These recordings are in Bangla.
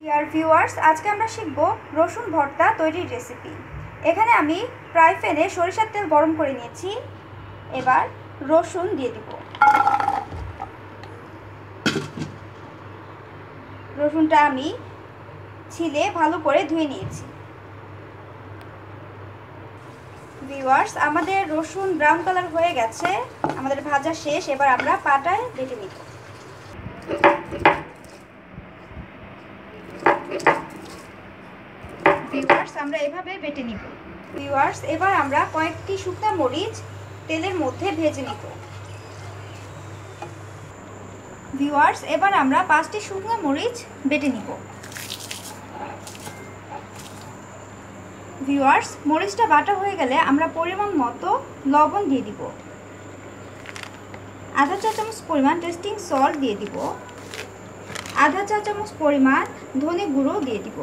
ডিয়ার ভিউয়ার্স, আজকে আমরা শিখব রসুন ভর্তা তৈরির রেসিপি। এখানে আমি ফ্রাই প্যানে সরিষার তেল গরম করে নিয়েছি। এবার রসুন দিয়ে দিব। রসুনটা আমি ছিলে ভালো করে ধুয়ে নিয়েছি। ভিউয়ার্স, আমাদের রসুন ব্রাউন কালার হয়ে গেছে, আমাদের ভাজা শেষ। এবার আমরা পাটায় বেটে নিব। ভিউয়ার্স, আমরা এভাবে বেটে নিব। ভিউয়ার্স, এবার আমরা কয়েকটি শুকনো মরিচ তেলের মধ্যে ভেজে নিব। ভিউয়ার্স, এবার আমরা 5টি শুকনো মরিচ বেটে নিব। ভিউয়ার্স, মরিচটা বাটা হয়ে গেলে আমরা পরিমাণ মতো লবণ দিয়ে দিব। আধা চা চামচ পরিমাণ টেস্টিং সল্ট দিয়ে দিব। আধা চা চামচ পরিমাণ ধনে গুঁড়ো দিয়ে দিব।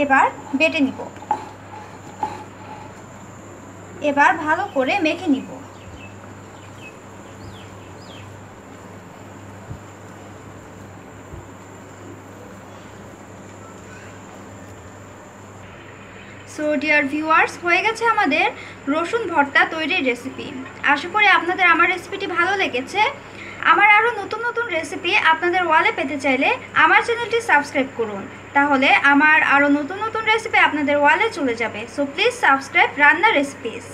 এবার বেটে নিব। এবার ভালো করে মেখে নিব। সো ডিয়ার ভিউয়ার্স, হয়ে গেছে আমাদের রসুন ভর্তা তৈরির রেসিপি। আশা করি আপনাদের আমার রেসিপিটি ভালো লেগেছে। আমার আরও নতুন নতুন রেসিপি আপনাদের ওয়ালে পেতে চাইলে আমার চ্যানেলটি সাবস্ক্রাইব করুন, তাহলে আমার আরও নতুন নতুন রেসিপি আপনাদের ওয়ালে চলে যাবে। সো প্লিজ সাবস্ক্রাইব রান্না রেসিপিস।